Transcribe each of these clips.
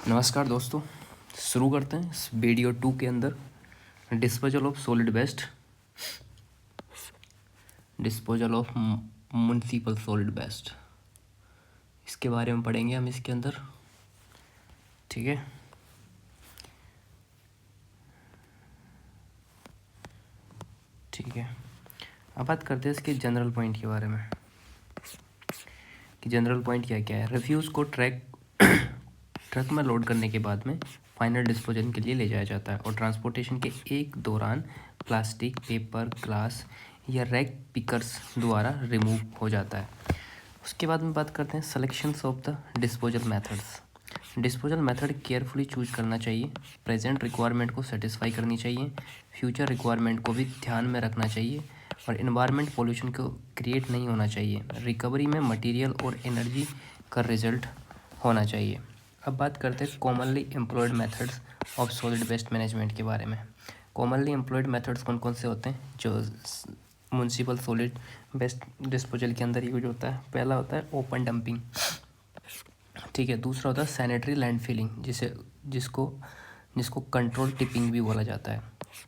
नमस्कार दोस्तों, शुरू करते हैं इस वीडियो 2 के अंदर disposal of solid waste, disposal of municipal solid waste, इसके बारे में पढ़ेंगे हम इसके अंदर। ठीक है, ठीक है। अब बात करते हैं इसके जनरल पॉइंट के बारे में कि जनरल पॉइंट क्या क्या है। रिफ्यूज़ को ट्रक में लोड करने के बाद में फाइनल डिस्पोजल के लिए ले जाया जाता है और ट्रांसपोर्टेशन के एक दौरान प्लास्टिक, पेपर, ग्लास या रैक पिकर्स द्वारा रिमूव हो जाता है। उसके बाद में बात करते हैं selections of the disposal methods. Disposal method carefully choose करना चाहिए, प्रेजेंट रिक्वायरमेंट को सेटिस्फाई करनी चाहिए, फ्यूचर रिक्वायरमेंट को भी ध्यान में रखना चाहिए और इन्वायरमेंट पोल्यूशन को क्रिएट नहीं होना चाहिए। रिकवरी में मटेरियल और एनर्जी का रिजल्ट होना चाहिए। अब बात करते हैं commonly employed methods of solid waste management के बारे में। कॉमनली एम्प्लॉयड मेथड्स कौन कौन से होते हैं जो म्युनिसिपल सॉलिड वेस्ट डिस्पोजल के अंदर यूज होता है? पहला होता है ओपन डंपिंग, ठीक है। दूसरा होता है सैनिटरी लैंडफिलिंग, जिसको कंट्रोल टिपिंग भी बोला जाता है।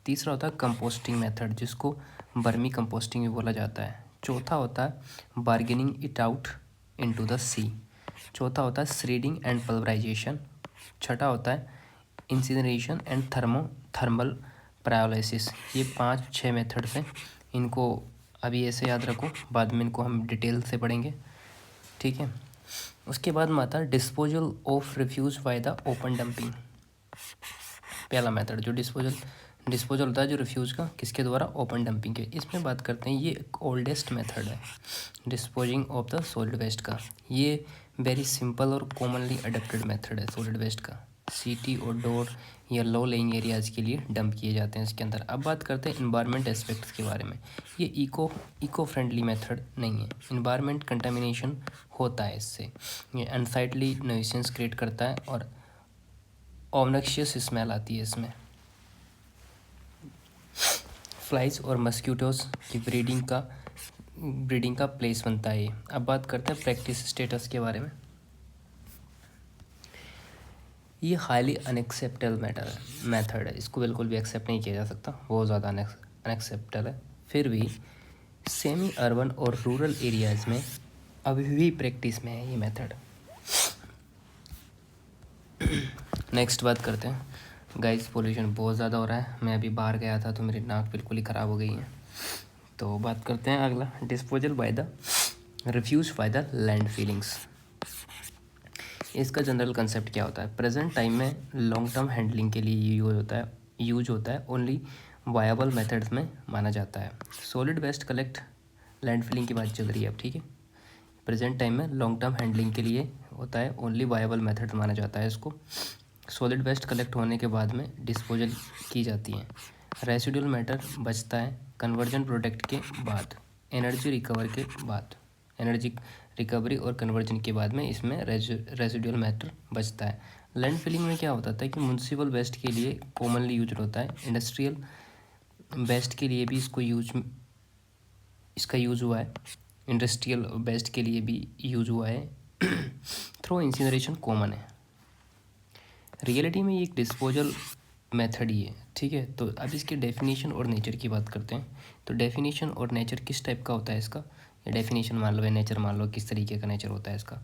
तीसरा होता है कंपोस्टिंग मेथड, जिसको बर्मी कंपोस्टिंग भी बोला जाता है। चौथा होता है bargaining it out into the sea. चौथा होता है श्रेडिंग एंड पल्वराइजेशन। छठा होता है इंसिनरेशन एंड थर्मल प्रायोलिसिस। ये 5-6 मेथड्स हैं। इनको अभी ऐसे याद रखो, बाद में इनको हम डिटेल से पढ़ेंगे, ठीक है। उसके बाद में आता है disposal of refuse by the open dumping. पहला मेथड जो डिस्पोजल होता है जो रिफ्यूज का, किसके द्वारा? ओपन डंपिंग के। इसमें बात करते हैं, ये एक ओल्डेस्ट मेथड है disposing of the solid waste का। ये वेरी सिंपल और कॉमनली अडोप्टेड मेथड है सॉलिड वेस्ट का। सिटी और डोर या लो लेइंग एरियाज़ के लिए डंप किए जाते हैं इसके अंदर। अब बात करते हैं इन्वायरमेंट एस्पेक्ट्स के बारे में। ये इको फ्रेंडली मेथड नहीं है, इन्वायरमेंट कंटामिनेशन होता है इससे। ये अनसाइटली न्यूसेंस क्रिएट करता है और ऑब्नॉक्शियस स्मेल आती है इसमें। फ्लाइज और मस्क्यूटोज की ब्रीडिंग का प्लेस बनता है ये। अब बात करते हैं प्रैक्टिस स्टेटस के बारे में। ये हाईली अनएक्सेप्टेबल मेथड है, इसको बिल्कुल भी एक्सेप्ट नहीं किया जा सकता, बहुत ज़्यादा अनएक्सेप्टेबल है। फिर भी सेमी अर्बन और रूरल एरियाज़ में अभी भी प्रैक्टिस में है ये मेथड। नेक्स्ट बात करते हैं गाइस, पोल्यूशन बहुत ज़्यादा हो रहा है। मैं अभी बाहर गया था तो मेरी नाक बिल्कुल ही ख़राब हो गई है। तो बात करते हैं अगला, disposal by the refuse by the land fillings. इसका जनरल कंसेप्ट क्या होता है? प्रेजेंट टाइम में लॉन्ग टर्म हैंडलिंग के लिए यूज होता है ओनली वायबल मेथड्स में माना जाता है। Solid waste collect land filling की बात चल रही है अब, ठीक है। प्रेजेंट टाइम में लॉन्ग टर्म हैंडलिंग के लिए होता है ओनली वायबल मेथड माना जाता है इसको। सॉलिड वेस्ट कलेक्ट होने के बाद में डिस्पोजल की जाती है। रेसिडुअल मैटर बचता है कन्वर्जन प्रोडक्ट के बाद, एनर्जी रिकवरी और कन्वर्जन के बाद में इसमें रेसिडुअल मैटर बचता है। लैंड फिलिंग में क्या होता है कि म्युनिसिपल वेस्ट के लिए कॉमनली यूज होता है, इंडस्ट्रियल वेस्ट के लिए भी इसका यूज हुआ है, इंडस्ट्रियल वेस्ट के लिए भी यूज हुआ है। थ्रो इंसिनरेशन कॉमन है। रियलिटी में ये एक डिस्पोजल मेथड ही है, ठीक है। तो अब इसके डेफिनेशन और नेचर की बात करते हैं। तो डेफिनेशन और नेचर किस टाइप का होता है इसका, या डेफिनेशन मान लो या नेचर मान लो, किस तरीके का नेचर होता है इसका।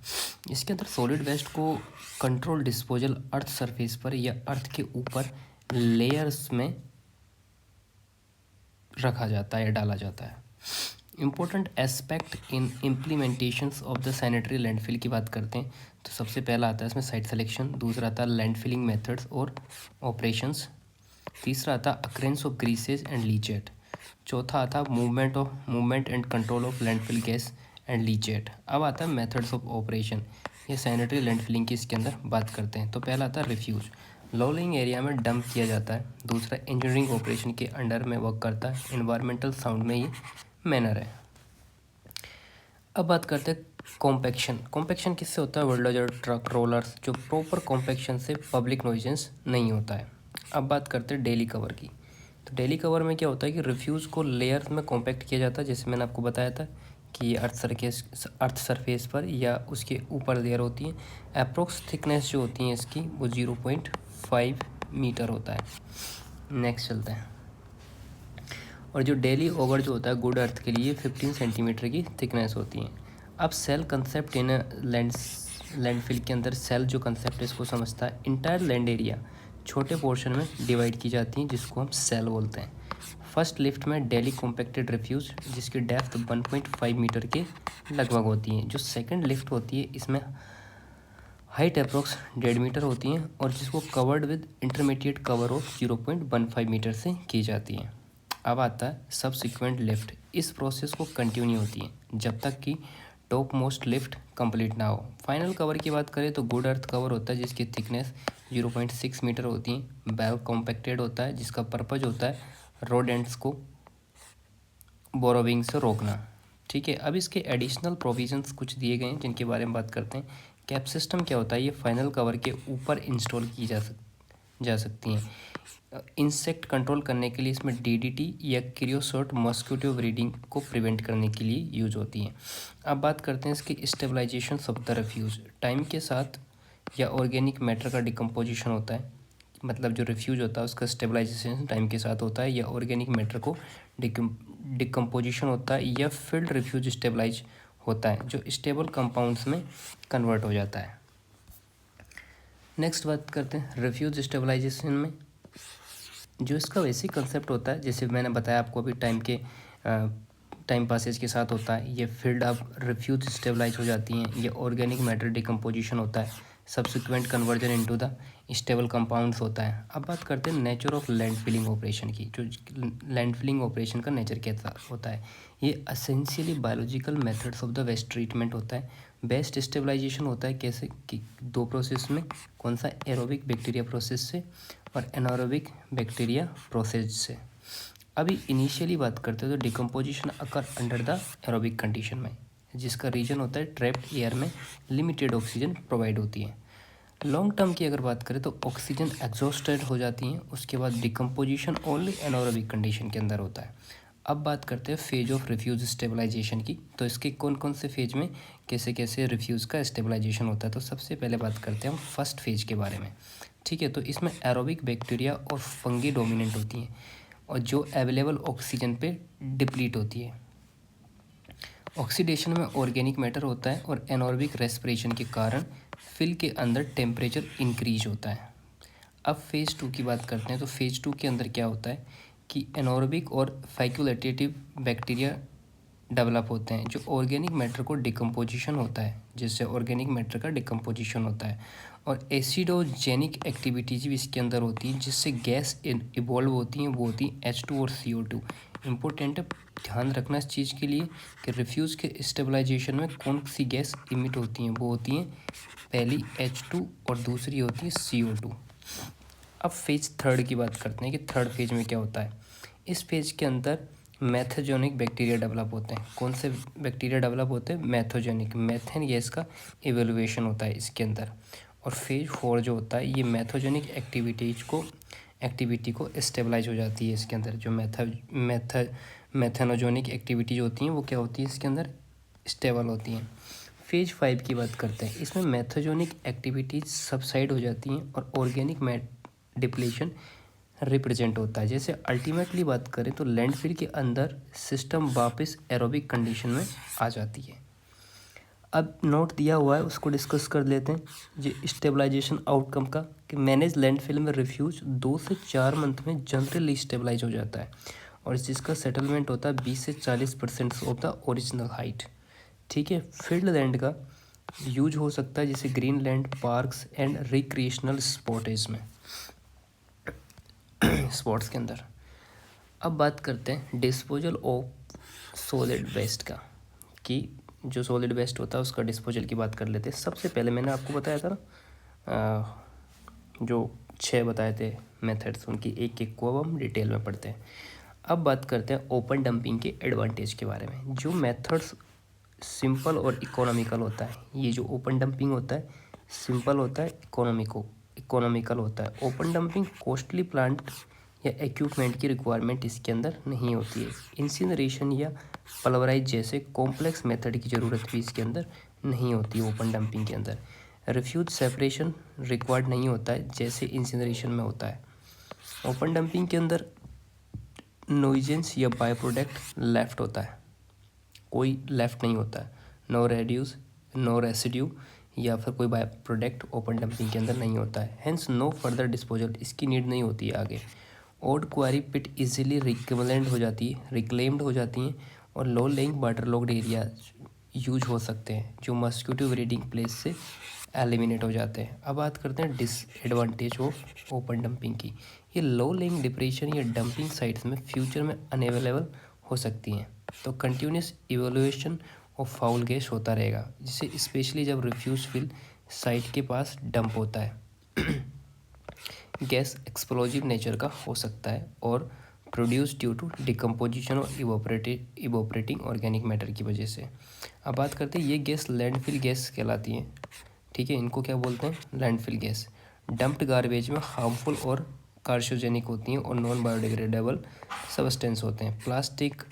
इसके अंदर सॉलिड वेस्ट को कंट्रोल डिस्पोजल अर्थ सरफेस पर या अर्थ के ऊपर लेयर्स में रखा जाता है या डाला जाता है। Important aspect in implementations of the sanitary landfill की बात करते हैं तो सबसे पहला आता है इसमें साइट सिलेक्शन, दूसरा आता है लैंडफिलिंग मेथड्स और ऑपरेशंस, तीसरा आता है अक्रेंस ऑफ ग्रीसेज एंड लीचेट, चौथा आता है movement and control of landfill gas and leachate. अब आता है मेथड्स ऑफ ऑपरेशन, ये सैनिटरी लैंडफिलिंग की इसके अंदर बात करते हैं। तो पहला आता है रिफ्यूज, लो लेइंग एरिया में डंप किया जाता है। दूसरा इंजीनियरिंग ऑपरेशन के अंडर में वर्क करता है। इन्वायरमेंटल साउंड में ये मैनर है। अब बात करते हैं कॉम्पैक्शन किससे होता है? बुलडोजर, ट्रक, रोलर्स, जो प्रॉपर कॉम्पैक्शन से पब्लिक नॉइजेंस नहीं होता है। अब बात करते हैं डेली कवर की। तो डेली कवर में क्या होता है कि रिफ्यूज़ को लेयर्स में कॉम्पैक्ट किया जाता है, जैसे मैंने आपको बताया था कि ये अर्थ सरफेस पर या उसके ऊपर लेयर होती है। अप्रोक्स थिकनेस जो होती है इसकी वो 0.5 मीटर होता है। नेक्स्ट चलते हैं। और जो डेली ओवर जो होता है गुड अर्थ के लिए 15 सेंटीमीटर की थिकनेस होती है। अब सेल कंसेप्ट इन लैंडफिल के अंदर सेल जो कंसेप्ट है इसको समझता है। इंटायर लैंड एरिया छोटे पोर्शन में डिवाइड की जाती है जिसको हम सेल बोलते हैं। फर्स्ट लिफ्ट में डेली कॉम्पैक्टेड रिफ्यूज जिसकी डेप्थ 1.5 मीटर के लगभग होती है। जो सेकंड लिफ्ट होती है इसमें हाइट अप्रोक्स 1.5 मीटर होती है और जिसको covered with intermediate cover of 0.15 metre से की जाती है। अब आता है सबसिक्वेंट लिफ्ट। इस प्रोसेस को कंटिन्यू होती है जब तक कि टॉप मोस्ट लिफ्ट कंप्लीट ना हो। फाइनल कवर की बात करें तो गुड अर्थ कवर होता है जिसकी थिकनेस 0.6 मीटर होती है। वेल कॉम्पैक्टेड होता है जिसका पर्पज होता है रोडेंट्स को बोरोविंग से रोकना। ठीक है, अब इसके एडिशनल प्रोविजंस कुछ दिए गए हैं जिनके बारे में बात करते हैं। कैप सिस्टम क्या होता है? ये फाइनल कवर के ऊपर इंस्टॉल की जा सकती हैं। इंसेक्ट कंट्रोल करने के लिए इसमें डीडीटी या क्रियोसोट मॉस्किटो ब्रीडिंग को प्रिवेंट करने के लिए यूज होती हैं। अब बात करते हैं इसकी stabilisation of the refuse. Time के साथ या ऑर्गेनिक मैटर का डिकम्पोजिशन होता है, मतलब जो रिफ्यूज होता है उसका स्टेबलाइजेशन टाइम के साथ होता है, या ऑर्गेनिक मैटर को डिकम्पोजिशन होता है, या फील्ड रिफ्यूज स्टेबलाइज होता है जो स्टेबल कंपाउंड्स में कन्वर्ट हो जाता है। नेक्स्ट बात करते हैं रिफ्यूज स्टेबलाइजेशन में। जो इसका बेसिक कंसेप्ट होता है जैसे मैंने बताया आपको अभी टाइम पासेज के साथ होता है। ये फील्ड अब रिफ्यूज स्टेबलाइज हो जाती हैं, ये ऑर्गेनिक मैटर डिकम्पोजिशन होता है, subsequent conversion into the stable compounds होता है। अब बात करते हैं nature of land filling operation की। जो लैंड फिलिंग ऑपरेशन का नेचर कैसा होता है? ये essentially biological methods of the waste treatment होता है। बेस्ट स्टेबलाइजेशन होता है कैसे कि दो प्रोसेस में, कौन सा? एरोबिक बैक्टीरिया प्रोसेस से और एनारोबिक बैक्टीरिया प्रोसेस से। अभी इनिशियली बात करते हैं तो decomposition occur under the aerobic condition में, जिसका रीजन होता है ट्रैप्ड एयर में लिमिटेड ऑक्सीजन प्रोवाइड होती है। लॉन्ग टर्म की अगर बात करें तो ऑक्सीजन एग्जॉस्टेड हो जाती हैं, उसके बाद डिकम्पोजिशन ओनली एनारोबिक कंडीशन के अंदर होता है। अब बात करते हैं फेज ऑफ रिफ्यूज स्टेबलाइजेशन की। तो इसके कौन कौन से फेज में कैसे कैसे रिफ्यूज़ का स्टेबलाइजेशन होता है। तो सबसे पहले बात करते हैं हम फर्स्ट फेज के बारे में। ठीक है, तो इसमें एरोबिक बैक्टीरिया और फंगी डोमिनेंट होती हैं और जो अवेलेबल ऑक्सीजन पे डिप्लीट होती है। ऑक्सीडेशन में ऑर्गेनिक मैटर होता है और एनारोबिक रेस्पिरेशन के कारण फिल के अंदर टेम्परेचर इंक्रीज होता है। अब फेज़ 2 की बात करते हैं तो फेज़ 2 के अंदर क्या होता है कि एनारोबिक और फैक्युलेटेटिव बैक्टीरिया डेवलप होते हैं। जो ऑर्गेनिक मैटर को डिकम्पोजिशन होता है, जिससे ऑर्गेनिक मैटर का डिकम्पोजिशन होता है, और एसिडोजेनिक एक्टिविटीज भी इसके अंदर होती हैं जिससे गैस इवॉल्व होती हैं। वो होती हैं H2 और CO2। इम्पोर्टेंट है ध्यान रखना इस चीज़ के लिए कि रिफ्यूज़ के स्टेबलाइजेशन में कौन सी गैस इमिट होती हैं। वो होती हैं पहली H2 और दूसरी होती है CO2। अब फेज 3 की बात करते हैं कि थर्ड फेज में क्या होता है। इस फेज के अंदर मैथोजेनिक बैक्टीरिया डेवलप होते हैं। कौन से बैक्टीरिया डेवलप होते हैं? मैथोजेनिक। मैथेन गैस का इवेल्युएशन होता है इसके अंदर। और फेज 4 जो होता है ये मैथोजेनिक एक्टिविटी को स्टेबलाइज हो जाती है इसके अंदर। जो मैथेनोजेनिक एक्टिविटीज होती हैं वो क्या होती है इसके अंदर? स्टेबल होती हैं। फेज 5 की बात करते हैं। इसमें मैथोजेनिक एक्टिविटीज सबसाइड हो जाती हैं और ऑर्गेनिक डिप्लीशन रिप्रेजेंट होता है। जैसे अल्टीमेटली बात करें तो लैंडफिल के अंदर सिस्टम वापस एरोबिक कंडीशन में आ जाती है। अब नोट दिया हुआ है उसको डिस्कस कर लेते हैं। जो स्टेबलाइजेशन आउटकम का कि मैनेज लैंडफिल में रिफ्यूज 2 से 4 मंथ में जनरली स्टेबलाइज हो जाता है और जिसका सेटलमेंट होता है 20 से 40% ऑफ द ओरिजिनल हाइट। ठीक है, फील्ड लैंड का यूज हो सकता है जैसे green land, parks and recreational स्पॉटेज में स्पॉट्स के अंदर। अब बात करते हैं डिस्पोजल ऑफ सॉलिड वेस्ट का, कि जो सॉलिड वेस्ट होता है उसका डिस्पोजल की बात कर लेते हैं। सबसे पहले मैंने आपको बताया था ना जो 6 बताए थे मेथड्स, उनकी एक एक को अब हम डिटेल में पढ़ते हैं। अब बात करते हैं ओपन डंपिंग के एडवांटेज के बारे में। जो मेथड्स सिंपल और इकोनॉमिकल होता है, ये जो ओपन डंपिंग होता है सिंपल होता है, इकोनॉमिकल होता है। ओपन डंपिंग कॉस्टली प्लांट या इक्विपमेंट की रिक्वायरमेंट इसके अंदर नहीं होती है। इंसिनरेशन या पल्वराइज जैसे कॉम्प्लेक्स मेथड की ज़रूरत भी इसके अंदर नहीं होती है ओपन डंपिंग के अंदर। रिफ्यूज सेपरेशन रिक्वायर्ड नहीं होता है जैसे इंसिनरेशन में होता है। ओपन डंपिंग के अंदर नॉइजेंस या बाय प्रोडक्ट लेफ्ट होता है, कोई लेफ्ट नहीं होता है। नो रेसिड्यू या फिर कोई बाय प्रोडक्ट ओपन डंपिंग के अंदर नहीं होता है। हेंस नो फर्दर डिस्पोजल, इसकी नीड नहीं होती है आगे। Old quarry pit easily reclaimed हो जाती हैं और low lying waterlogged area use हो सकते हैं जो मस्क्यूटो ब्रीडिंग प्लेस से एलिमिनेट हो जाते हैं। अब बात करते हैं डिसएडवांटेज ऑफ ओपन डंपिंग की। ये लो लेइंग डिप्रेशन या डंपिंग साइट्स में फ्यूचर में अनअवेलेबल हो सकती हैं, तो continuous evolution of foul gas होता रहेगा, जिसे स्पेशली जब रिफ्यूज फिल साइट के पास डंप होता है। गैस एक्सप्लोजिव नेचर का हो सकता है और प्रोड्यूस ड्यू टू डिकम्पोजिशन और इवोपरेटिंग ऑर्गेनिक मैटर की वजह से। अब बात करते हैं ये गैस लैंडफिल गैस कहलाती हैं, ठीक है। इनको क्या बोलते हैं? Landfill gas. डंप्ड गार्बेज में हार्मफुल और कार्सिनोजेनिक होती हैं और नॉन बायोडिग्रेडेबल सब्सटेंस होते हैं। प्लास्टिक,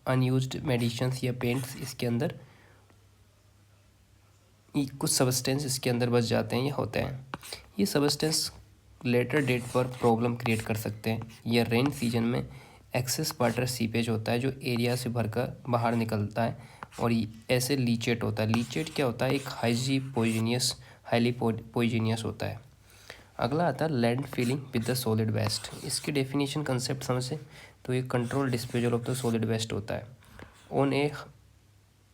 अनयूज्ड मेडिसिन्स या पेंट्स इसके अंदर कुछ सब्सटेंस इसके अंदर बच जाते हैं या होते हैं। ये सब्सटेंस लेटर डेट पर प्रॉब्लम क्रिएट कर सकते हैं। या रेन सीजन में एक्सेस वाटर सीपेज होता है जो एरिया से भरकर बाहर निकलता है और ऐसे लीचेट होता है। लीचेट क्या होता है? एक हाईली पॉइजनियस होता है। अगला आता है land filling with the solid waste. इसकी डेफिनेशन कंसेप्ट समझे तो ये control disposal of the solid waste होता है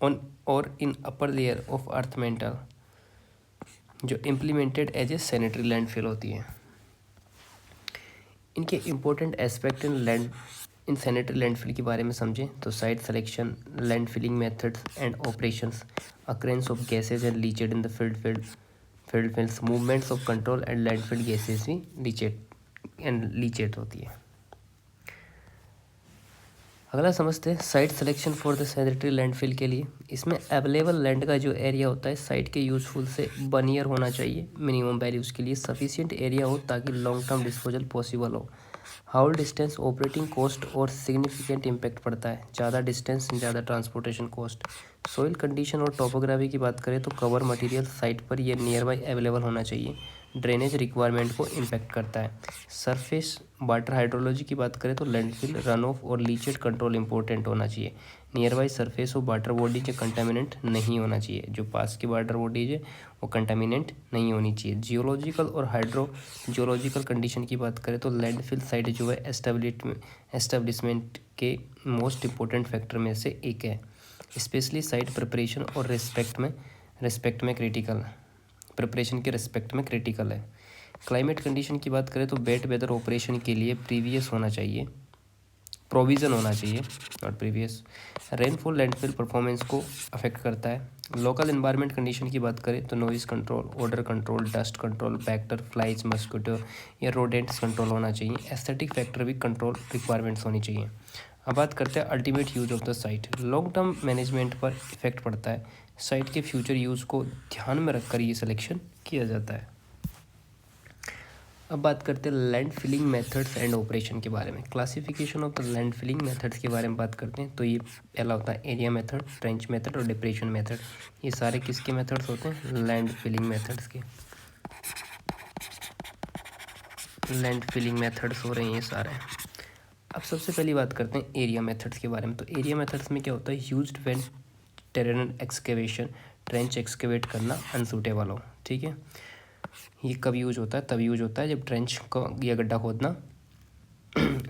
ऑन और in upper layer of earth mantle, जो implemented as a sanitary landfill होती है। इनके important aspect in sanitary landfill के बारे में समझें तो site selection, land filling methods and operations, occurrence of gases and leachate in the field fills, movements of control and landfill gases भी leachate होती है। अगला समझते हैं site selection for the sanitary landfill के लिए। इसमें अवेलेबल लैंड का जो एरिया होता है साइट के यूजफुल से 1 ईयर होना चाहिए मिनिमम वैल्यूज़ के लिए। सफिशिएंट एरिया हो ताकि लॉन्ग टर्म डिस्पोजल पॉसिबल हो। हाउल डिस्टेंस, ऑपरेटिंग कॉस्ट और सिग्निफिकेंट इम्पैक्ट पड़ता है। ज़्यादा डिस्टेंस, ज़्यादा ट्रांसपोर्टेशन कॉस्ट। सॉइल कंडीशन और टोपोग्राफी की बात करें तो कवर मटेरियल साइट पर या नियर बाई अवेलेबल होना चाहिए। ड्रेनेज रिक्वायरमेंट को इम्पैक्ट करता है। सरफेस वाटर हाइड्रोलॉजी की बात करें तो लैंडफिल रन ऑफ और लीचेट कंट्रोल इंपॉर्टेंट होना चाहिए। नियर बाई सरफेस और वाटर बॉडीज कंटामिनेंट नहीं होना चाहिए। जो पास की वाटर बॉडीज है वो कंटामिनेंट नहीं होनी चाहिए। जियोलॉजिकल और हाइड्रोजियोलॉजिकल कंडीशन की बात करें तो लैंडफिल साइट जो है एस्टेब्लिशमेंट के मोस्ट इंपॉर्टेंट फैक्टर में से एक है। स्पेशली साइट प्रिपरेशन और रिस्पेक्ट में क्रिटिकल है। क्लाइमेट कंडीशन की बात करें तो वेट वेदर ऑपरेशन के लिए प्रोविज़न होना चाहिए not previous. Rainfall landfill performance को अफेक्ट करता है। लोकल एनवायरनमेंट कंडीशन की बात करें तो noise control, odour control, dust control, vector, flies, mosquito या रोडेंट्स कंट्रोल होना चाहिए। एस्थेटिक फैक्टर भी कंट्रोल रिक्वायरमेंट्स होनी चाहिए। अब बात करते हैं ultimate use of the site. Long term management पर इफेक्ट पड़ता है। साइट के फ्यूचर यूज़ को ध्यान में रखकर ये सिलेक्शन किया जाता है। अब बात करते हैं land filling methods and operation के बारे में। Classification of the land filling methods के बारे में बात करते हैं तो ये पहला होता है एरिया मेथड, ट्रेंच मेथड और डिप्रेशन मेथड। ये सारे किसके मेथड्स होते हैं? लैंड फिलिंग मेथड्स के। लैंड फिलिंग मेथड्स हो रहे हैं ये सारे। अब सबसे पहली बात करते हैं एरिया मेथड्स के बारे में। तो एरिया मेथड्स में क्या होता है? यूज्ड व्हेन टेरेनल एक्सकेवेशन, ट्रेंच एक्सकेवेट करना अनसूटेबल हो, ठीक है। ये कब यूज होता है? तब यूज होता है जब ट्रेंच को या गड्ढा खोदना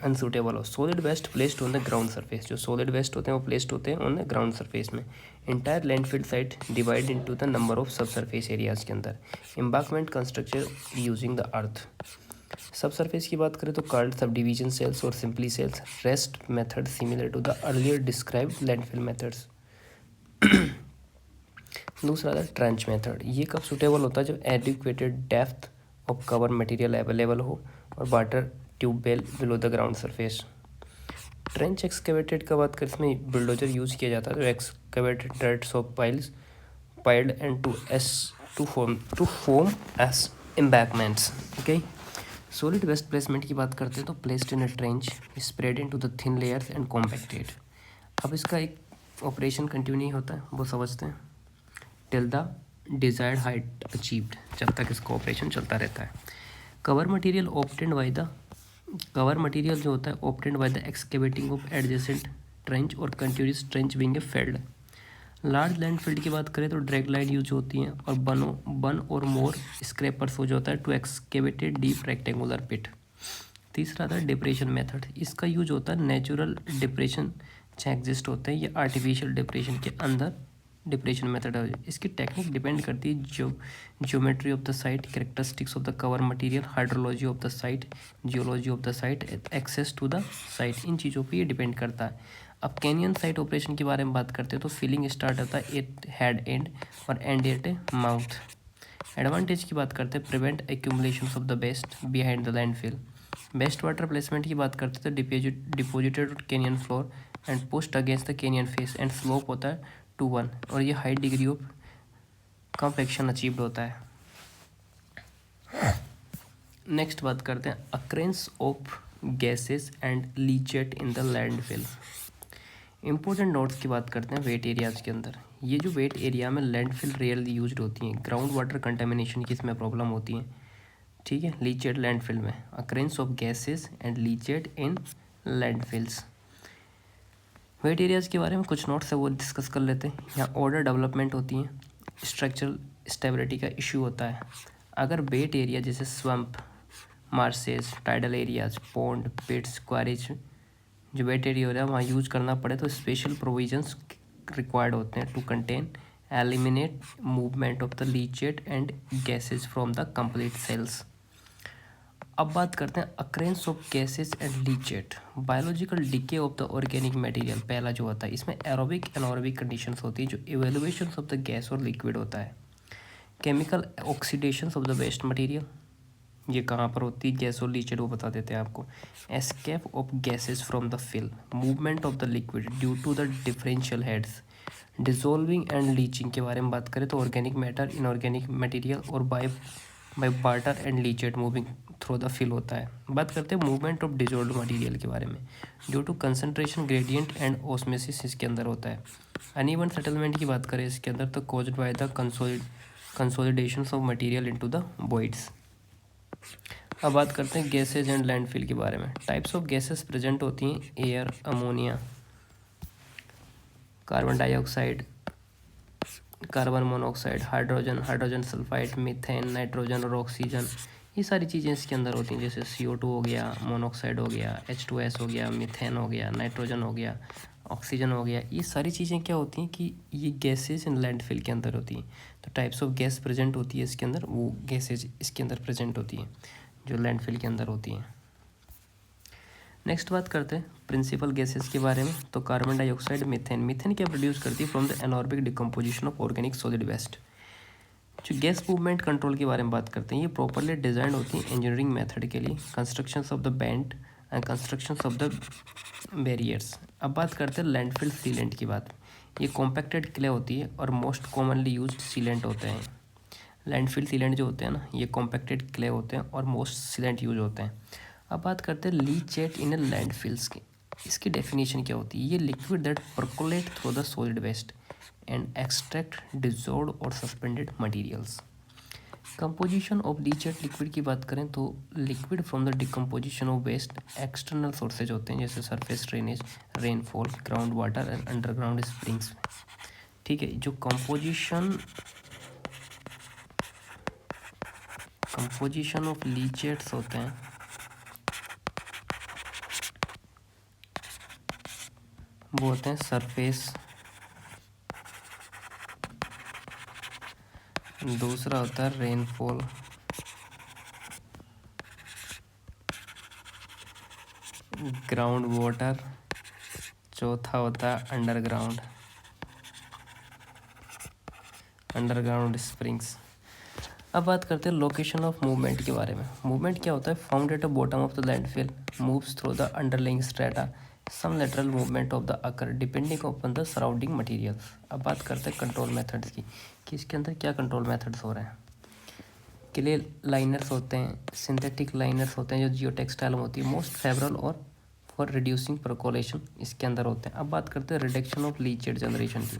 अनसूटेबल हो। Solid waste placed on the ground surface. जो सॉलिड वेस्ट होते हैं वो प्लेस्ड होते हैं ऑन द ग्राउंड सरफेस में। Entire landfill site divide into the number of sub surface areas के अंदर। Embankment construction using the earth. Sub surface की बात करें तो कार्ड सब डिवीजन सेल्स और simply cells. Rest method similar to the earlier described landfill methods. दूसरा था trench method. ये कब सूटेबल होता है? जब adequated depth of cover material available हो और water tubewell below the ground surface. Trench excavated का बात करें इसमें बुलडोजर यूज़ किया जाता है। तो excavated dirts of piled and to form as embankments, okay. Solid waste placement की बात करते हैं तो placed in a trench, spread into the thin layers and compacted. अब इसका एक ऑपरेशन कंटिन्यू नहीं होता है, वो समझते हैं। Till the desired height achieved, जब तक इसका ऑपरेशन चलता रहता है। Cover material obtained by the, cover material जो होता है obtained by the excavating of adjacent trench और continuous trench being a field. Large land field की बात करें तो ड्रैग लाइन यूज होती हैं और वन और मोर स्क्रैपर्स हो जाता है टू एक्सकेवेटेड डीप रेक्टेंगुलर पिट। तीसरा था डिप्रेशन मेथड, इसका यूज होता है नेचुरल डिप्रेशन चाहे एग्जिस्ट होते हैं या आर्टिफिशियल डिप्रेशन के अंदर डिप्रेशन मेथड है। इसकी टेक्निक डिपेंड करती है geometry of the site, characteristics of the cover material, hydrology of the site, geology of the site, access to the site, इन चीज़ों पे ये डिपेंड करता है। अब कैनियन साइट ऑपरेशन के बारे में बात करते हैं तो फिलिंग स्टार्ट होता है एट हेड एंड और एंड एट माउथ। एडवांटेज की बात करते हैं prevent accumulation of the best behind the landfill. Best water placement की बात करते हैं तो deposited canyon floor and pushed against the canyon face and slope होता है 2:1 और ये high degree of compaction achieved होता है। नेक्स्ट बात करते हैं occurrence of gases and leachate in the landfill. Important notes की बात करते हैं वेट एरियाज के अंदर। ये जो वेट एरिया में लैंडफिल रेयरली यूज्ड होती हैं, ग्राउंड वाटर कंटेमिनेशन की इसमें प्रॉब्लम होती है, ठीक है। लीचेट लैंडफिल में occurrence of gases and leachate in landfills. Wet areas के बारे में कुछ नोट्स है वो डिस्कस कर लेते हैं। यहाँ ऑर्डर डेवलपमेंट होती है, स्ट्रक्चरल स्टेबिलिटी का इशू होता है। अगर वेट एरिया जैसे swamp, marshes, tidal areas, pond, pits, quarries जो वेट एरिया हो रहा है वहाँ यूज करना पड़े तो स्पेशल प्रोविजंस रिक्वायर्ड होते हैं to contain eliminate movement of the leachate and gases from the complete cells. अब बात करते हैं occurrence of gases and leachate. Biological decay of the organic material पहला जो होता है, इसमें एरोबिक एनोरोबिक कंडीशंस होती है जो इवेल्युएशन ऑफ द गैस और लिक्विड होता है। Chemical oxidation of the waste material, ये कहाँ पर होती है, गैस और लीचेट वो बता देते हैं आपको। Escape of gases from the fill, movement of the liquid due to the differential heads. Dissolving and leaching के बारे में बात करें तो ऑर्गेनिक मैटर, इनऑर्गेनिक मटेरियल और by water and leachate moving through the fill होता है। बात करते हैं मूवमेंट ऑफ डिजोल्व्ड मटेरियल के बारे में, due to concentration gradient and osmosis इसके अंदर होता है। अनइवन सेटलमेंट की बात करें इसके अंदर तो caused by the consolidation of material into the voids. अब बात करते हैं गैसेज एंड लैंडफिल के बारे में। टाइप्स ऑफ गैसेस प्रेजेंट होती हैं, air, ammonia, carbon dioxide, carbon monoxide, hydrogen, hydrogen sulphide, methane, nitrogen और ऑक्सीजन। ये सारी चीज़ें इसके अंदर होती हैं, जैसे CO2 हो गया, मोनोऑक्साइड हो गया, H2S हो गया, मीथेन हो गया, नाइट्रोजन हो गया, ऑक्सीजन हो गया। ये सारी चीज़ें क्या होती हैं कि ये गैसेज इन लैंडफिल के अंदर होती हैं। तो टाइप्स ऑफ गैस प्रेजेंट होती है इसके अंदर, वो गैसेज इसके अंदर प्रेजेंट होती हैं जो लैंडफिल के अंदर होती हैं। नेक्स्ट बात करते हैं प्रिंसिपल गैसेस के बारे में। तो कार्बन डाइऑक्साइड, मीथेन। मीथेन क्या प्रोड्यूस करती है from the anaerobic decomposition of organic solid waste. जो गैस मूवमेंट कंट्रोल के बारे में बात करते हैं, ये प्रॉपरली डिजाइन होती है इंजीनियरिंग मेथड के लिए, construction of the band and construction of the barriers. अब बात करते हैं लैंडफिल सीलेंट की बात। ये कॉम्पैक्टेड क्ले होती है और मोस्ट कॉमनली यूज्ड सीलेंट होते हैं। लैंडफिल सीलेंट जो होते हैं ना, ये कॉम्पैक्टेड क्ले होते हैं और मोस्ट सीलेंट यूज होते हैं। अब बात करते हैं लीचेट इन लैंडफिल्स की। इसकी डेफिनेशन क्या होती है, ये liquid that percolate through the solid waste and extract dissolved और suspended materials. Composition of leachate liquid की बात करें तो liquid from the decomposition of waste external sources होते हैं, जैसे surface drainage, rainfall, ground water and underground springs. ठीक है, जो कंपोजिशन ऑफ लीचेट्स होते हैं वो होते हैं सरफेस, दूसरा होता है रेनफॉल, ग्राउंड वाटर, चौथा होता है अंडरग्राउंड स्प्रिंग्स। अब बात करते हैं लोकेशन ऑफ मूवमेंट के बारे में। मूवमेंट क्या होता है, found at the bottom of the landfill, moves through the underlying strata, some lateral movement of the occur depending upon the surrounding materials. अब बात करते हैं कंट्रोल मेथड्स की कि इसके अंदर क्या कंट्रोल मेथड्स हो रहे हैं। क्ले लाइनर्स होते हैं, सिंथेटिक लाइनर्स होते हैं जो जियो टेक्सटाइल में होती है, मोस्ट फेवरल और फॉर रिड्यूसिंग परकोलेशन इसके अंदर होते हैं। अब बात करते हैं रिडक्शन ऑफ लीचेड जनरेशन की।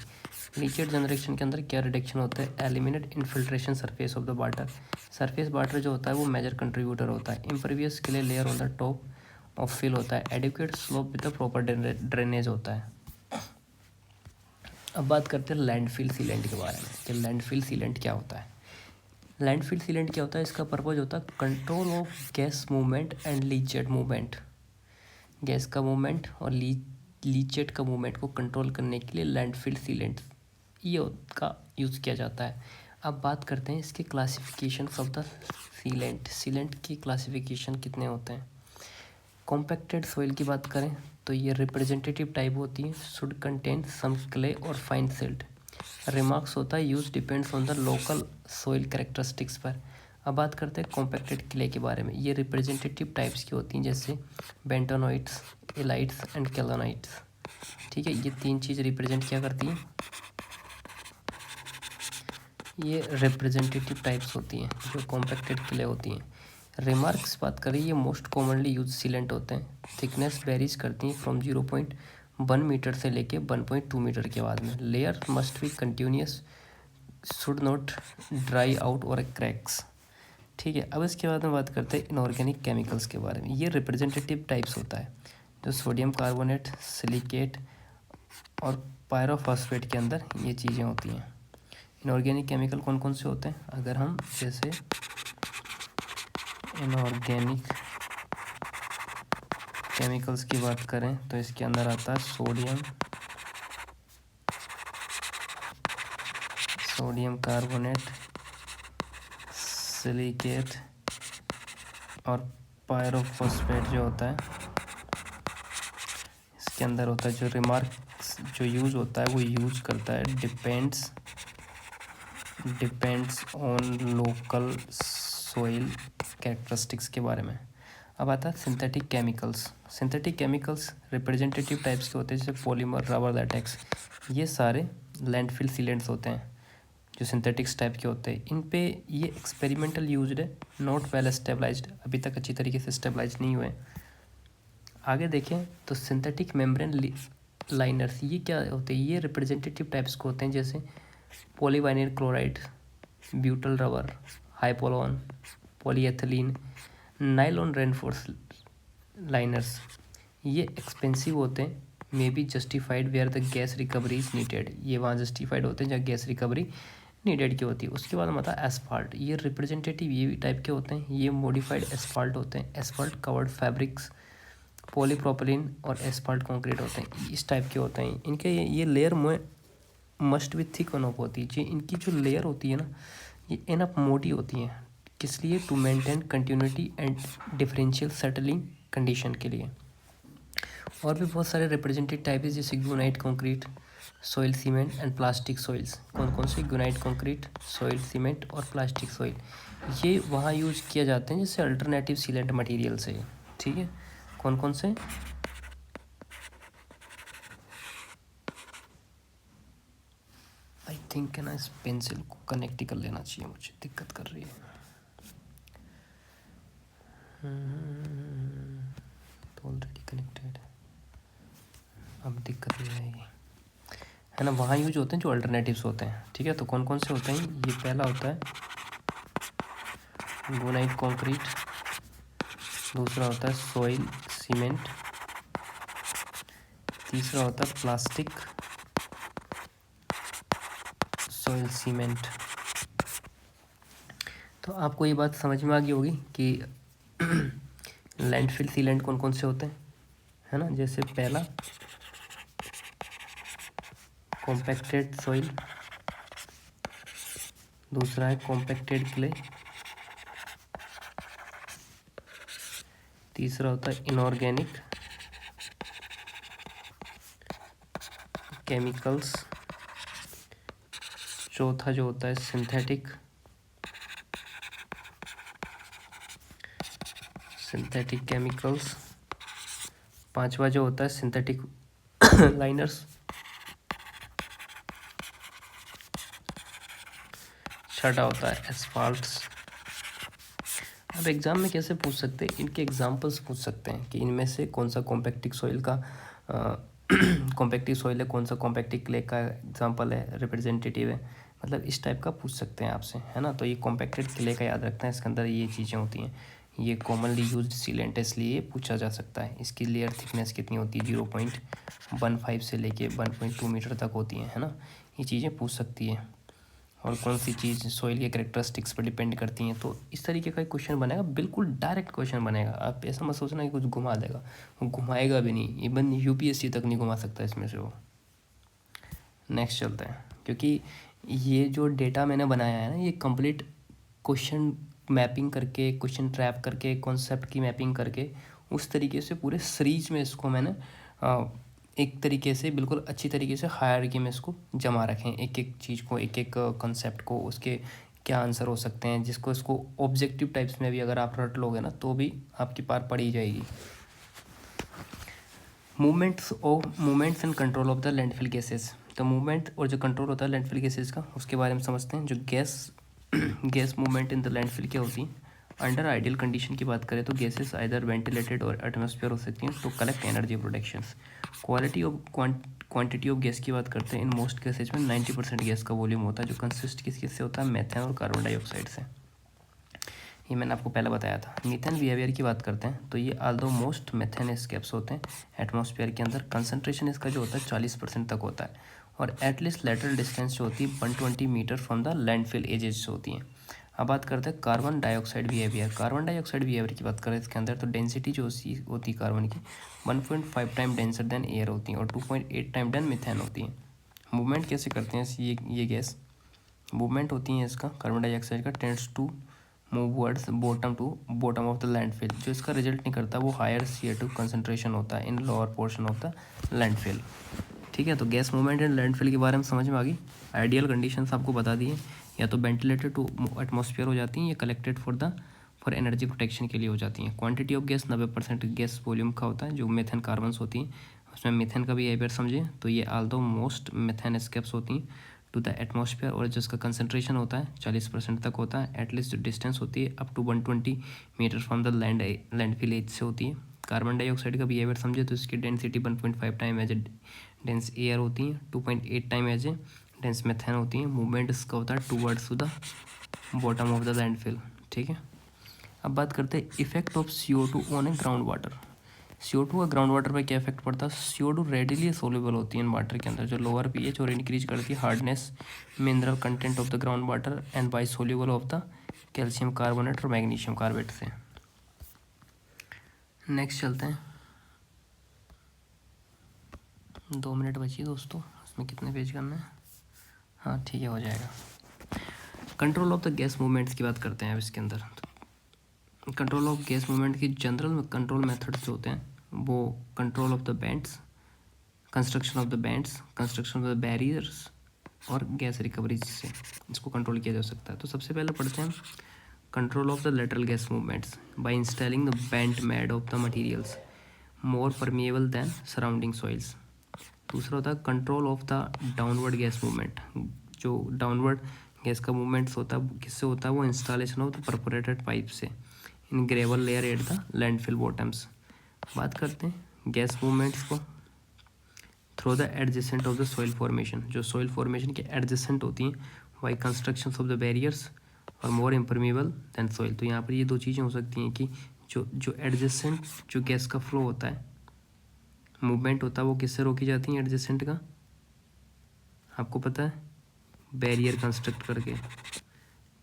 लीचेड जनरेशन के अंदर क्या रिडक्शन होता है? Eliminate infiltration surface of the water. Surface water जो होता है वो मेजर कंट्रीब्यूटर होता है। Impervious clay layer on the top of fill होता है। Adequate slope with the proper drainage होता है। अब बात करते हैं लैंडफिल सीलेंट के बारे में कि लैंडफिल सीलेंट क्या होता है। लैंडफिल सीलेंट क्या होता है? इसका पर्पज होता है control of gas movement and leachate movement. Gas का मूवमेंट और लीचेट का मूवमेंट को कंट्रोल करने के लिए लैंडफिल सीलेंट ये का यूज़ किया जाता है। अब बात करते हैं इसके classification of the sealant. Sealant की क्लासिफिकेशन कितने होते हैं? कॉम्पैक्टेड सॉइल की बात करें तो ये रिप्रेजेंटेटिव टाइप होती है, शुड कंटेन सम क्ले और फाइन सिल्ट। रिमार्क्स होता है use depends on the local soil characteristics पर। अब बात करते हैं कॉम्पैक्टेड क्ले के बारे में। ये रिप्रेजेंटेटिव टाइप्स की होती हैं जैसे बेंटोनोइट्स, एलाइट्स एंड कैलोनाइट्स। ठीक है, ये तीन चीज़ रिप्रेजेंट क्या करती हैं? ये रिप्रेजेंटेटिव टाइप्स होती हैं जो कॉम्पैक्टेड क्ले होती हैं। रिमार्क्स बात करें, ये मोस्ट कॉमनली यूज सीलेंट होते हैं। थिकनेस वेरीज करती हैं फ्रॉम 0.1 मीटर से लेके 1.2 मीटर के बाद में। Layer must be continuous, should not dry out और क्रैक्स। ठीक है, अब इसके बाद में बात करते हैं इनऑर्गेनिक केमिकल्स के बारे में। ये रिप्रेजेंटेटिव टाइप्स होता है जो सोडियम कार्बोनेट, सिलिकेट और पायरोफॉस्फेट के अंदर ये चीज़ें होती हैं। इनऑर्गेनिक केमिकल कौन कौन से होते हैं? अगर हम जैसे इनऑर्गेनिक केमिकल्स की बात करें तो इसके अंदर आता है सोडियम कार्बोनेट, सिलिकेट और पायरोफॉस्फेट जो होता है इसके अंदर होता है। जो रिमार्क्स जो यूज़ होता है वो यूज करता है depends on local soil characteristics के बारे में। अब आता है synthetic chemicals. Synthetic chemicals representative types के होते हैं जैसे पॉलीमर, रबर, लैटेक्स। ये सारे लैंडफिल सीलेंट्स होते हैं जो सिंथेटिक्स टाइप के होते हैं। इन पे ये एक्सपेरिमेंटल यूज्ड है, नॉट वेल स्टेबलाइज्ड, अभी तक अच्छी तरीके से स्टेबलाइज नहीं हुए। आगे देखें तो सिंथेटिक मेम्ब्रेन लाइनर्स ये क्या होते हैं? ये रिप्रेजेंटेटिव टाइप्स के होते हैं जैसे polyvinyl chloride, butyl rubber, Hypalon, polyethylene, nylon reinforce liners. ये एक्सपेंसिव होते हैं, may be justified where the gas recovery is needed. ये वहाँ जस्टिफाइड होते हैं जहाँ गैस रिकवरी नीडेड की होती है। उसके बाद हमारा एस्फाल्ट। ये रिप्रेजेंटेटिव ये भी टाइप के होते हैं, ये मॉडिफाइड एस्फाल्ट होते हैं। एस्फाल्ट कवर्ड फैब्रिक्स, पॉलीप्रोपिलीन और एस्फाल्ट कंक्रीट होते हैं, इस टाइप के होते हैं। इनके ये लेयर में मस्ट भी थिक अनफ होती है। इनकी जो लेयर होती है ना ये इनफ मोटी होती है। किस लिए? To maintain continuity and differential settling condition के लिए। और भी बहुत सारे रिप्रेजेंटेटिव टाइप है जैसे gunite concrete, soil cement and plastic soils. कौन कौन से? ग्यूनाइट कंक्रीट, सॉइल सीमेंट और प्लास्टिक सॉइल। ये वहाँ यूज किया जाते हैं जैसे अल्टरनेटिव सीलेंट मटेरियल से। ठीक है, कौन कौन से? आई थिंक है ना, इस पेंसिल को कनेक्ट कर लेना चाहिए, मुझे दिक्कत कर रही है। तो ऑलरेडी कनेक्टेड है, अब दिक्कत नहीं आएगी, है ना। वहाँ यूज होते हैं जो अल्टरनेटिव्स होते हैं। ठीक है, तो कौन कौन से होते हैं? ये पहला होता है ग्रेनाइट कंक्रीट, दूसरा होता है सॉइल सीमेंट, तीसरा होता है प्लास्टिक सॉइल सीमेंट। तो आपको ये बात समझ में आ गई होगी कि लैंडफिल सीलेंट कौन कौन से होते हैं, है ना। जैसे पहला कॉम्पैक्टेड सॉइल, दूसरा है कॉम्पैक्टेड क्ले, तीसरा होता है इनऑर्गेनिक केमिकल्स, चौथा जो होता है सिंथेटिक केमिकल्स, पांचवा जो होता है सिंथेटिक लाइनर्स, छठा होता है एस्फाल्ट्स, अब एग्ज़ाम में कैसे पूछ सकते हैं, इनके एग्जांपल्स पूछ सकते हैं कि इनमें से कौन सा कॉम्पैक्टिव सॉइल का कॉम्पैक्टिव सॉइल है, कौन सा कॉम्पैक्टिव क्ले का एग्जांपल है, रिप्रेजेंटेटिव है, मतलब इस टाइप का पूछ सकते हैं आपसे, है ना। तो ये कॉम्पैक्टेड क्ले का याद रखते हैं, इसके अंदर ये चीज़ें होती हैं, ये कॉमनली यूज्ड सीलेंट है, इसलिए ये पूछा जा सकता है। इसकी लेयर थिकनेस कितनी होती है, 0.15 से लेके 1.2 मीटर तक होती है ना, ये चीज़ें पूछ सकती है। और कौन सी चीज़ सॉइल के कैरेक्टरिस्टिक्स पर डिपेंड करती हैं, तो इस तरीके का एक क्वेश्चन बनेगा, बिल्कुल डायरेक्ट क्वेश्चन बनेगा। आप ऐसा मत सोचना कि कुछ घुमा देगा, वो घुमाएगा भी नहीं, इवन यूपीएससी तक नहीं घुमा सकता इसमें से वो। नेक्स्ट चलते हैं, क्योंकि ये जो डेटा मैंने बनाया है ना, ये कंप्लीट क्वेश्चन मैपिंग करके, क्वेश्चन ट्रैप करके, कॉन्सेप्ट की मैपिंग करके, उस तरीके से पूरे सीरीज में इसको मैंने एक तरीके से बिल्कुल अच्छी तरीके से हायरार्की में इसको जमा रखें, एक एक चीज़ को, एक एक कॉन्सेप्ट को, उसके क्या आंसर हो सकते हैं, जिसको इसको ऑब्जेक्टिव टाइप्स में भी अगर आप रट लोगे ना तो भी आपकी पार पड़ी जाएगी। Movements and control of the landfill gases. तो मूवमेंट और जो कंट्रोल होता है लैंडफिल गैसेस का, उसके बारे में समझते हैं। जो gas movement in the landfill क्या होती है। अंडर आइडियल कंडीशन की बात करें तो गैसेस आइदर वेंटिलेटेड और एटमॉस्फेयर हो सकती हैं to collect energy productions. Quantity of gas की बात करते हैं, इन मोस्ट केसेज में 90% गैस का वॉल्यूम होता है, जो कंसिस्ट किससे होता है, मेथेन और कार्बन डाइऑक्साइड से। ये मैंने आपको पहले बताया था। मीथेन बिहेवियर की बात करते हैं तो ये आल्दो मोस्ट मेथेन एस्केप्स होते हैं एटमॉस्फेयर के अंदर, कंसंट्रेशन इसका जो होता है 40% तक होता है, और एटलीस्ट लेटरल डिस्टेंस जो होती है 120 metre from the landfill edges होती हैं। अब बात करते हैं carbon dioxide behaviour. Carbon dioxide behaviour की बात करें इसके अंदर, तो डेंसिटी जो होती है कार्बन की 1.5 टाइम डेंसर देन एयर होती है, और 2.8 टाइम देन मिथेन होती है। मूवमेंट कैसे करते हैं ये गैस, मूवमेंट होती है इसका कार्बन डाइऑक्साइड का tends to move towards bottom of the landfill. जो इसका रिजल्ट नहीं करता वो हायर CO2 कंसंट्रेशन होता है इन lower portion of the landfill. ठीक है, तो गैस मूवमेंट एंड लैंडफिल के बारे में समझ में आ गई। आइडियल कंडीशंस आपको बता दिए, या तो वेंटिलेटेड टू एटमॉस्फेयर हो जाती हैं, या कलेक्टेड फॉर एनर्जी प्रोटेक्शन के लिए हो जाती हैं। Quantity of gas 90% gas volume का होता है, जो मेथेन कार्बन्स होती हैं, उसमें मेथेन का भी बिहेवियर समझे तो ये आल्दो मोस्ट मेथेन एस्केप्स होती हैं टू द एटमॉस्फेयर, और जिसका कंसंट्रेशन होता है 40% तक होता है। एटलीस्ट जो डिस्टेंस होती है up to 120 metre from the landfill edge से होती है। कार्बन डाइऑक्साइड का बिहेवियर समझे तो इसकी density 1.5 time as a dense air होती है, 2.8 time as a dense methane होती है। मूवमेंट इसका होता है towards to the bottom of the landfill. ठीक है, अब बात करते हैं effect of CO2 on a ground water. CO2 का ग्राउंड वाटर पर क्या इफेक्ट पड़ता है। CO2 रेडिली सोल्यूबल होती है इन वाटर के अंदर, जो लोअर pH और इंक्रीज करती है hardness mineral content of the ground water and by soluble of the calcium carbonate और मैग्नीशियम कार्बेट से। नेक्स्ट चलते हैं, 2 मिनट बची दोस्तों, इसमें कितने पेज करना है, हाँ ठीक है हो जाएगा। Control of the gas movements की बात करते हैं अब इसके अंदर। कंट्रोल ऑफ गैस मूवमेंट की जनरल कंट्रोल मेथड्स जो होते हैं वो control of the bands, construction of the bands, construction of the barriers और गैस रिकवरी से इसको कंट्रोल किया जा सकता है। तो सबसे पहले पढ़ते हैं control of the lateral gas movements by installing the band made of the materials more permeable than surrounding soils. दूसरा होता है control of the downward gas movement. जो डाउनवर्ड गैस का मूवमेंट्स होता है किससे होता है, वो installation of the perforated pipe से in gravel layer at the landfill bottoms. बात करते हैं गैस मूवमेंट्स को through the adjacent of the soil formation. जो सॉइल फॉर्मेशन के एडजेसेंट होती हैं by construction of the barriers और मोर इम्परमेबल दैन सॉइल। तो यहाँ पर ये दो चीज़ें हो सकती हैं कि जो एडजेसेंट जो गैस का फ्लो होता है, मूवमेंट होता है, वो किससे रोकी जाती है एडजेसेंट का, आपको पता है, बैरियर कंस्ट्रक्ट करके।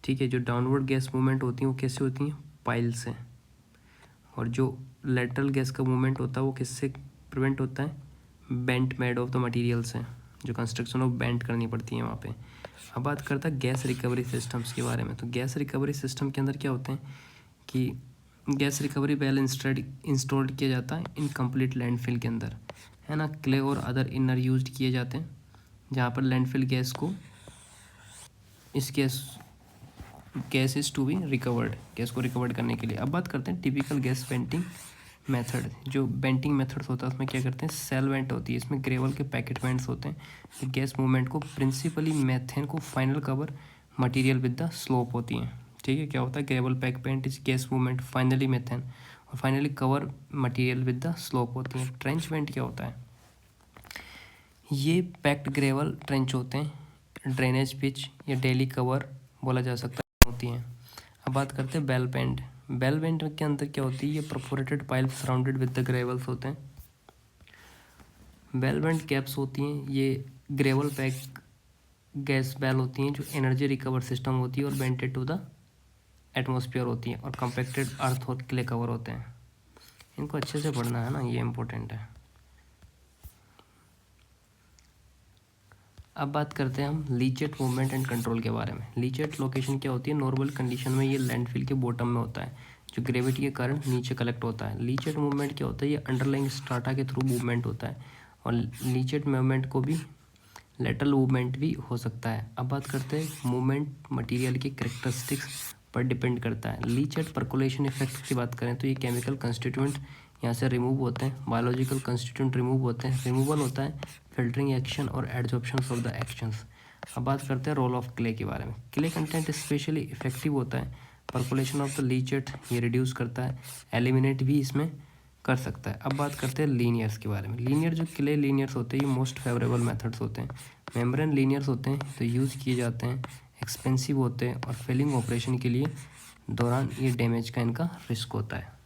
ठीक है, जो डाउनवर्ड गैस मूवमेंट होती हैं वो कैसे होती हैं, पाइल से। और जो लेटरल गैस का मूवमेंट होता है वो किससे प्रिवेंट होता है, bent made of the material से, जो कंस्ट्रक्शन ऑफ बेंट करनी पड़ती है वहाँ पे। अब बात करता है गैस रिकवरी सिस्टम्स के बारे में। तो गैस रिकवरी सिस्टम के अंदर क्या होते हैं कि गैस रिकवरी वेल इंस्टॉल्ड किया जाता है इन कंप्लीट लैंडफिल के अंदर, है ना। क्ले और अदर इनर यूज्ड किए जाते हैं जहाँ पर लैंडफिल गैस को gas is to be recovered, gas को रिकवर्ड करने के लिए। अब बात करते हैं टिपिकल गैस वेंटिंग मेथड। जो वेंटिंग मेथड्स होता है उसमें क्या करते हैं, सेल वेंट होती है, इसमें ग्रेवल के पैकेट वेंट्स होते हैं। गैस मूवमेंट को प्रिंसिपली मेथेन को final cover material with the slope होती हैं। ठीक है। क्या होता है, gravel pack vent is gas movement, finally methane, और finally cover material with the slope होती है। ट्रेंच पेंट क्या होता है, ये पैक्ड ग्रेवल ट्रेंच होते हैं, ड्रेनेज पिच या डेली कवर बोला जा सकता है होती हैं। अब बात करते हैं बेल पेंट। बेल पेंट के अंदर क्या होती है, ये perforated pipe surrounded with the gravels होते हैं। बेल बेंट कैप्स होती हैं, ये ग्रेवल पैक गैस बेल होती हैं जो एनर्जी रिकवर सिस्टम होती है और वेंटेड टू द एटमॉस्फेयर होती हैं, और कंपैक्टेड अर्थ और क्ले कवर होते हैं। इनको अच्छे से पढ़ना है ना, ये इंपॉर्टेंट है। अब बात करते हैं हम लीचेट मूवमेंट एंड कंट्रोल के बारे में। लीचेट लोकेशन क्या होती है, नॉर्मल कंडीशन में ये लैंडफिल के बॉटम में होता है जो ग्रेविटी के कारण नीचे कलेक्ट होता है। लीचेट मूवमेंट क्या होता है, ये अंडरलाइंग स्ट्राटा के थ्रू मूवमेंट होता है, और लीचेट मूवमेंट को भी लेटरल मूवमेंट भी हो सकता है। अब बात करते हैं मूवमेंट मटेरियल के कैरेक्टरिस्टिक्स पर डिपेंड करता है। लीचेट परकोलेशन इफेक्ट की बात करें तो ये केमिकल कंस्टिट्यूएंट यहाँ से रिमूव होते हैं, बायोलॉजिकल कंस्टिट्यूएंट रिमूव होते हैं, रिमूवल होता है, फिल्टरिंग एक्शन और एडजॉर्प्शन ऑफ द एक्शंस। अब बात करते हैं रोल ऑफ क्ले के बारे में। क्ले कंटेंट स्पेशली इफेक्टिव होता है परकोलेशन ऑफ द लीचेट, ये रिड्यूस करता है, एलिमिनेट भी इसमें कर सकता है। अब बात करते हैं लीनियर्स के बारे में। लीनियर जो क्ले लीनियर्स होते हैं ये मोस्ट फेवरेबल मेथड्स होते हैं। मेम्ब्रेन लीनियर्स होते हैं तो यूज़ किए जाते हैं, एक्सपेंसिव होते हैं, और फिलिंग ऑपरेशन के लिए दौरान ये डैमेज का इनका रिस्क होता है।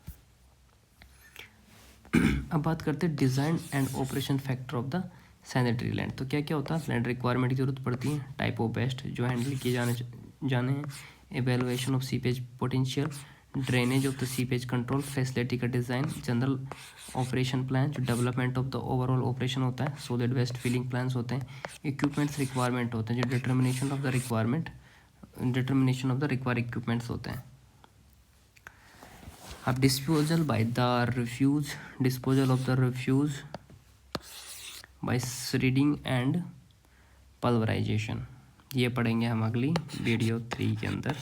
अब बात करते हैं design and operation factor of the sanitary land. तो क्या क्या होता है, लैंड रिक्वायरमेंट की जरूरत पड़ती है, टाइप ऑफ बेस्ट जो हैंडल किए जाने हैं, evaluation of seepage potential, drainage of the seepage control, facility का डिज़ाइन, जनरल ऑपरेशन प्लान जो development of the overall operation होता है, सॉलिड वेस्ट फिलिंग प्लान्स होते हैं, इक्विपमेंट्स रिक्वायरमेंट होते हैं जो determination of the require equipments होते हैं। अब disposal of the refuse by shredding and pulverisation, ये पढ़ेंगे हम अगली वीडियो 3 के अंदर,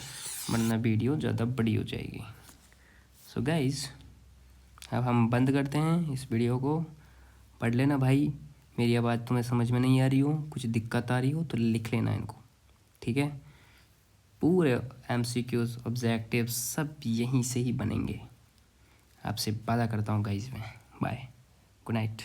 वरना वीडियो ज़्यादा बड़ी हो जाएगी। सो गाइज, अब हम बंद करते हैं इस वीडियो को। पढ़ लेना भाई, मेरी आवाज़ तुम्हें समझ में नहीं आ रही हो, कुछ दिक्कत आ रही हो तो लिख लेना इनको, ठीक है। पूरे MCQs ऑब्जेक्टिव्स सब यहीं से ही बनेंगे, आपसे वादा करता हूँ गाइज मैं। Bye, good night.